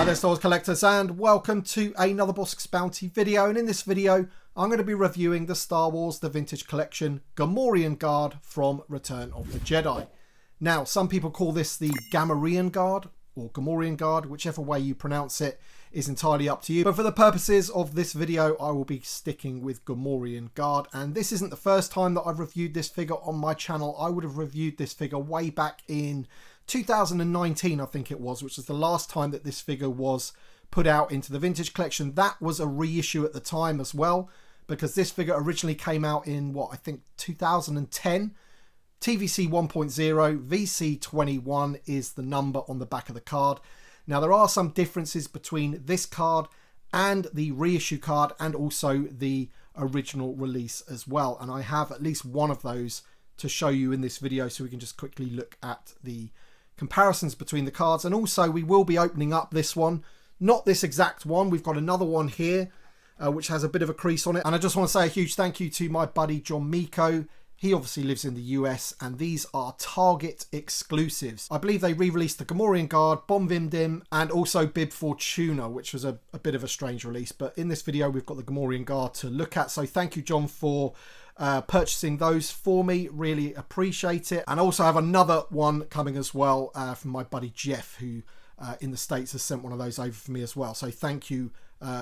there, Star Wars collectors, and welcome to another Bosk's Bounty video. And in this video, I'm going to be reviewing the Star Wars The Vintage Collection Gamorrean Guard from Return of the Jedi. Now, some people call this the Gamorrean Guard or Gamorrean Guard, whichever way you pronounce it is entirely up to you. But for the purposes of this video, I will be sticking with Gamorrean Guard. And this isn't the first time that I've reviewed this figure on my channel. I would have reviewed this figure way back in 2019, I think it was, which was the last time that this figure was put out into the Vintage Collection. That was a reissue at the time as well, because this figure originally came out in, what, I think 2010. TVC 1.0, VC 21 is the number on the back of the card. Now, there are some differences between this card and the reissue card and also the original release as well. And I have at least one of those to show you in this video, so we can just quickly look at the comparisons between the cards. And also we will be opening up this one, not this exact one. We've got another one here which has a bit of a crease on it. And I just want to say a huge thank you to my buddy John Miko. He obviously lives in the US, and these are Target exclusives. I believe they re-released the Gamorrean Guard, Bomb Vim Dim, and also Bib Fortuna, which was a bit of a strange release. But in this video, we've got the Gamorrean Guard to look at. So thank you, John, for purchasing those for me. Really appreciate it. And I also have another one coming as well from my buddy Jeff, who in the States has sent one of those over for me as well. So thank you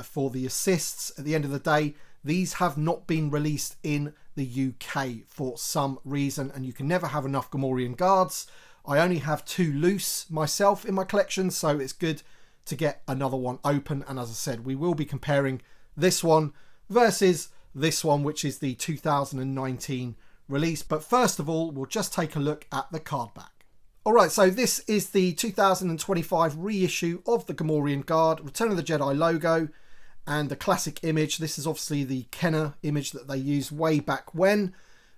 for the assists. At the end of the day, these have not been released in the UK for some reason, and you can never have enough Gamorrean Guards. I only have 2 loose myself in my collection, so it's good to get another one open. And as I said, we will be comparing this one versus this one, which is the 2019 release. But first of all, we'll just take a look at the card back. Alright, so this is the 2025 reissue of the Gamorrean Guard, Return of the Jedi logo, and the classic image. This is obviously the Kenner image that they used way back when.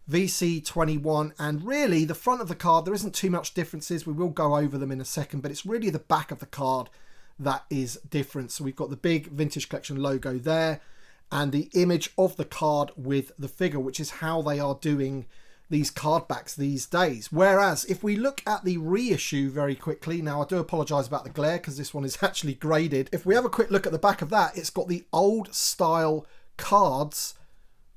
VC 21, and really the front of the card, there isn't too much differences. We will go over them in a second, but it's really the back of the card that is different. So we've got the big Vintage Collection logo there, and the image of the card with the figure, which is how they are doing these card backs these days. Whereas if we look at the reissue very quickly, now I do apologise about the glare because this one is actually graded. If we have a quick look at the back of that, it's got the old style cards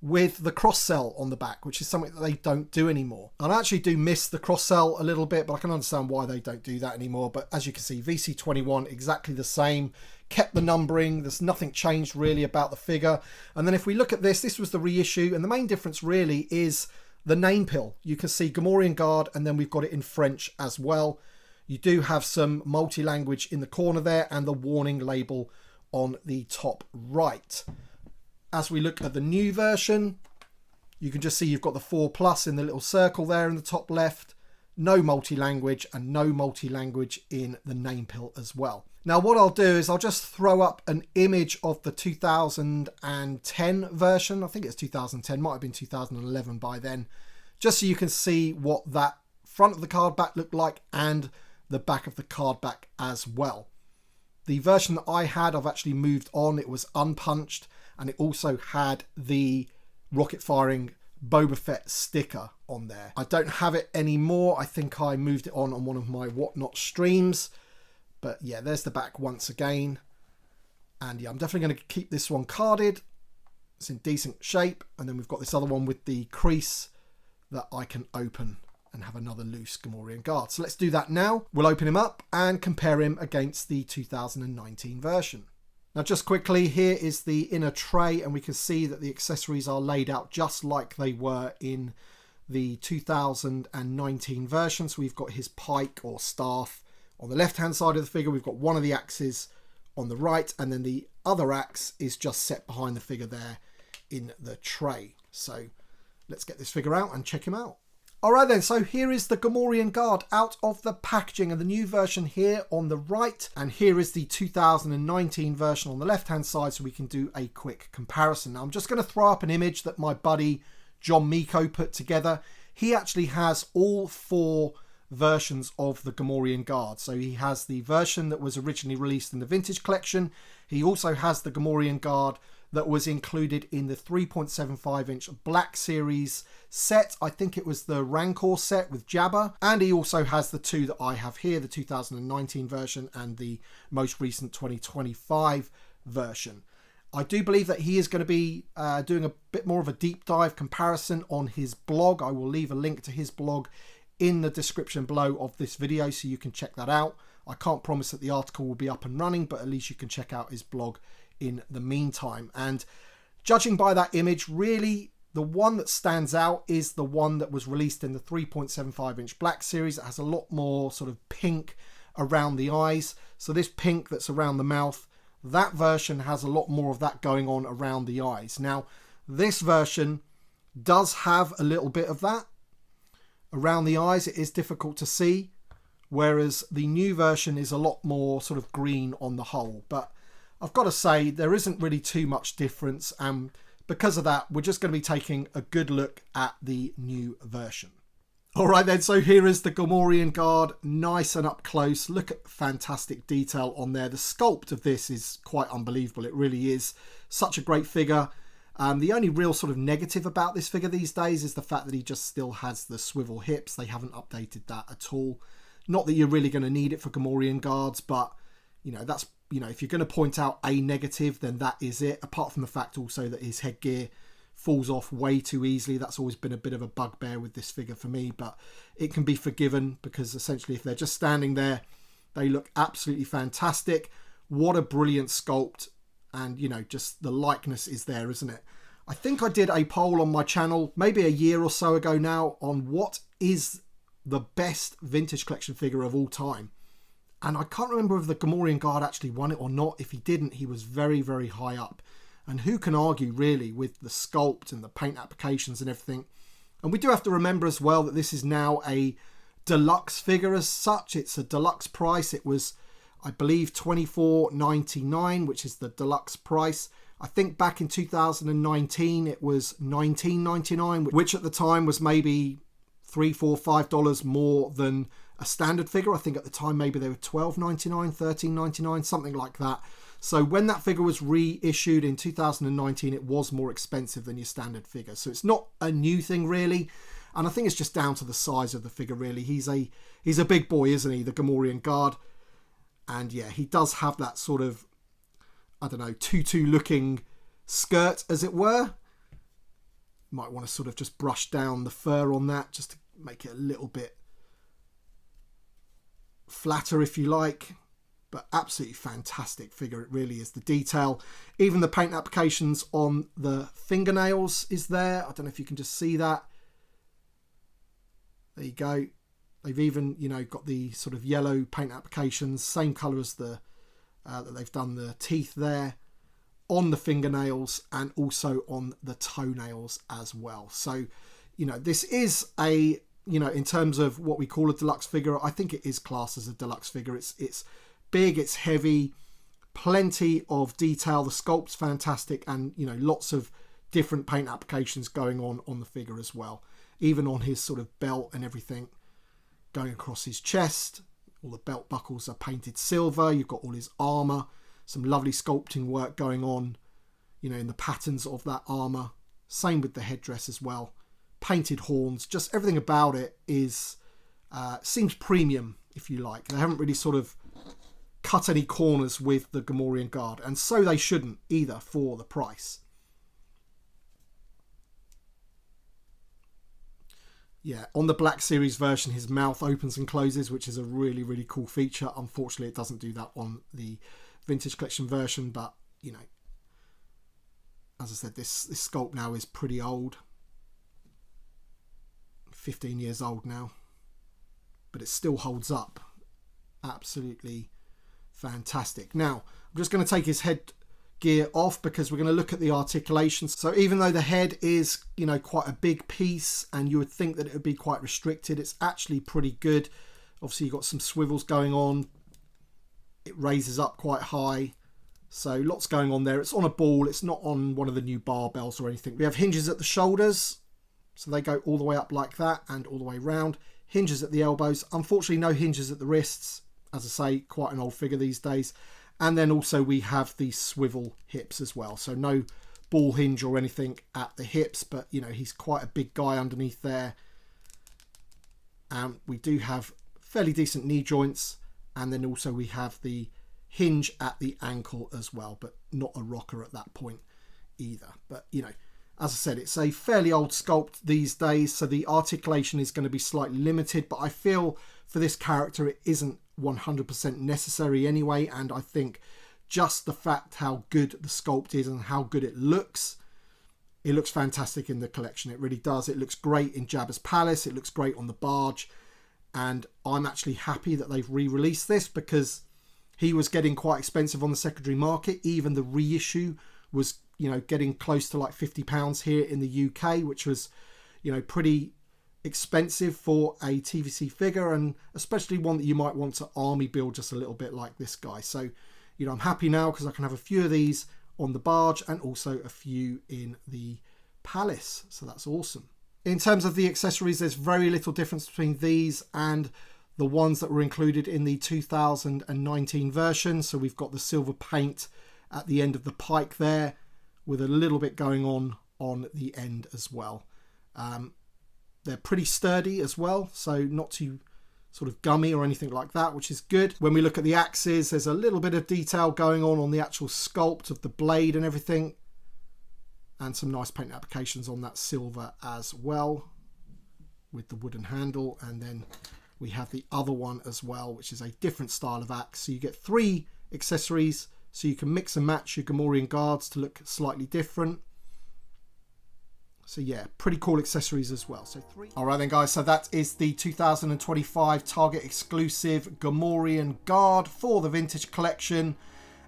with the cross-sell on the back, which is something that they don't do anymore. And I actually do miss the cross-sell a little bit, but I can understand why they don't do that anymore. But as you can see, VC21, exactly the same, kept the numbering. There's nothing changed really about the figure. And then if we look at this, this was the reissue, and the main difference really is the name pill. You can see Gamorrean Guard, and then we've got it in French as well. You do have some multi-language in the corner there, and the warning label on the top right. As we look at the new version, you can just see you've got the 4+ in the little circle there in the top left. No multi-language, and no multi-language in the name pill as well. Now what I'll do is I'll just throw up an image of the 2010 version. I think it's 2010, might have been 2011 by then, just so you can see what that front of the card back looked like and the back of the card back as well. The version that I had, I've actually moved on. It was unpunched, and it also had the rocket firing Boba Fett sticker on there. I don't have it anymore. I think I moved it on one of my Whatnot streams. But yeah, there's the back once again. And yeah, I'm definitely going to keep this one carded. It's in decent shape. And then we've got this other one with the crease that I can open and have another loose Gamorrean Guard. So let's do that now. We'll open him up and compare him against the 2019 version. Now just quickly, here is the inner tray, and we can see that the accessories are laid out just like they were in the 2019 version. So we've got his pike or staff on the left hand side of the figure. We've got one of the axes on the right, and then the other axe is just set behind the figure there in the tray. So let's get this figure out and check him out. Alright then, so here is the Gamorrean Guard out of the packaging, and the new version here on the right, and here is the 2019 version on the left hand side, so we can do a quick comparison. Now I'm just going to throw up an image that my buddy John Miko put together. He actually has all 4 versions of the Gamorrean Guard. So he has the version that was originally released in the Vintage Collection. He also has the Gamorrean Guard that was included in the 3.75 inch Black Series set. I think it was the Rancor set with Jabba, and he also has the two that I have here, the 2019 version and the most recent 2025 version. I do believe that he is going to be doing a bit more of a deep dive comparison on his blog. I will leave a link to his blog in the description below of this video so you can check that out. I can't promise that the article will be up and running, but at least you can check out his blog in the meantime. And judging by that image, really the one that stands out is the one that was released in the 3.75 inch Black Series. It has a lot more sort of pink around the eyes. So this pink that's around the mouth, that version has a lot more of that going on around the eyes. Now, this version does have a little bit of that around the eyes. It is difficult to see, whereas the new version is a lot more sort of green on the whole. But I've got to say, there isn't really too much difference, and because of that, we're just going to be taking a good look at the new version. Alright then, so here is the Gamorrean Guard, nice and up close. Look at fantastic detail on there. The sculpt of this is quite unbelievable, it really is. Such a great figure. The only real sort of negative about this figure these days is the fact that he just still has the swivel hips. They haven't updated that at all. Not that you're really going to need it for Gamorrean Guards, but you know, that's, you know, if you're going to point out a negative, then that is it. Apart from the fact also that his headgear falls off way too easily. That's always been a bit of a bugbear with this figure for me, but it can be forgiven because essentially if they're just standing there, they look absolutely fantastic. What a brilliant sculpt, and you know, just the likeness is there, isn't it? I think I did a poll on my channel maybe a year or so ago now on what is the best vintage collection figure of all time, and I can't remember if the Gamorrean Guard actually won it or not. If he didn't, he was very, very high up. And who can argue really with the sculpt and the paint applications and everything. And we do have to remember as well that this is now a deluxe figure as such. It's a deluxe price. It was, I believe, $24.99, which is the deluxe price. I think back in 2019 it was $19.99, which at the time was maybe $3, $4, $5 more than a standard figure. I think at the time maybe they were $12.99, $13.99, something like that. So when that figure was reissued in 2019, it was more expensive than your standard figure. So it's not a new thing really. And I think it's just down to the size of the figure really. He's a big boy, isn't he? The Gamorrean Guard. And yeah, he does have that sort of, I don't know, tutu looking skirt as it were. Might want to sort of just brush down the fur on that just to make it a little bit flatter if you like. But absolutely fantastic figure, it really is. The detail, even the paint applications on the fingernails is there. I don't know if you can just see that. There you go. They've even, you know, got the sort of yellow paint applications, same colour as the that they've done the teeth there on the fingernails and also on the toenails as well. So, you know, this is a, you know, in terms of what we call a deluxe figure, I think it is classed as a deluxe figure. It's big, it's heavy, plenty of detail. The sculpt's fantastic, and you know, lots of different paint applications going on the figure as well. Even on his sort of belt and everything going across his chest. All the belt buckles are painted silver. You've got all his armor, some lovely sculpting work going on, you know, in the patterns of that armor. Same with the headdress as well. Painted horns, just everything about it is seems premium, if you like. They haven't really sort of cut any corners with the Gamorrean Guard, and so they shouldn't either for the price. Yeah, on the Black Series version, his mouth opens and closes, which is a really, really cool feature. Unfortunately, it doesn't do that on the Vintage Collection version, but, you know, as I said, this sculpt now is pretty old. 15 years old now, but it still holds up. Absolutely fantastic. Now, I'm just going to take his head gear off because we're going to look at the articulations. So even though the head is, you know, quite a big piece and you would think that it would be quite restricted, it's actually pretty good. Obviously you've got some swivels going on. It raises up quite high. So lots going on there. It's on a ball. It's not on one of the new barbells or anything. We have hinges at the shoulders. So they go all the way up like that and all the way round. Hinges at the elbows. Unfortunately, no hinges at the wrists. As I say, quite an old figure these days. And then also we have the swivel hips as well. So no ball hinge or anything at the hips, but you know, he's quite a big guy underneath there. And we do have fairly decent knee joints. And then also we have the hinge at the ankle as well, but not a rocker at that point either. But you know, as I said, it's a fairly old sculpt these days, so the articulation is going to be slightly limited, but I feel for this character it isn't 100% necessary anyway, and I think just the fact how good the sculpt is and how good it looks fantastic in the collection. It really does. It looks great in Jabba's palace, it looks great on the barge, and I'm actually happy that they've re-released this because he was getting quite expensive on the secondary market. Even the reissue was, you know, getting close to like £50 here in the UK, which was, you know, pretty expensive for a TVC figure, and especially one that you might want to army build just a little bit like this guy. So, you know, I'm happy now because I can have a few of these on the barge and also a few in the palace. So that's awesome. In terms of the accessories, there's very little difference between these and the ones that were included in the 2019 version. So we've got the silver paint at the end of the pike there, with a little bit going on the end as well. They're pretty sturdy as well, so not too sort of gummy or anything like that, which is good. When we look at the axes, there's a little bit of detail going on the actual sculpt of the blade and everything, and some nice paint applications on that silver as well with the wooden handle. And then we have the other one as well, which is a different style of axe. So you get 3 accessories, so you can mix and match your Gamorrean guards to look slightly different. So yeah, pretty cool accessories as well. So 3. All right then guys, so that is the 2025 Target exclusive Gamorrean guard for the vintage collection.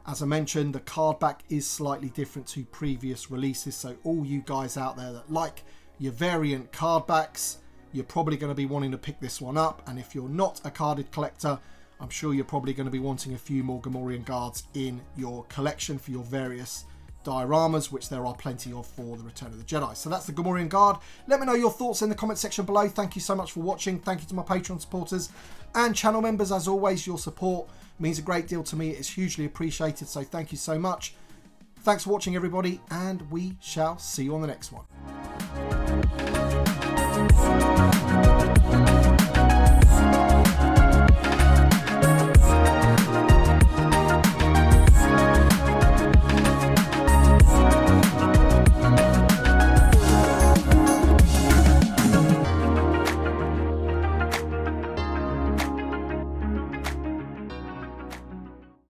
As I mentioned, the card back is slightly different to previous releases. So all you guys out there that like your variant card backs, you're probably going to be wanting to pick this one up. And if you're not a carded collector, I'm sure you're probably going to be wanting a few more Gamorrean guards in your collection for your various dioramas, which there are plenty of for the Return of the Jedi. So that's the Gamorrean guard. Let me know your thoughts in the comment section below. Thank you so much for watching. Thank you to my Patreon supporters and channel members. As always, your support means a great deal to me. It's hugely appreciated, so thank you so much. Thanks for watching, everybody, and we shall see you on the next one.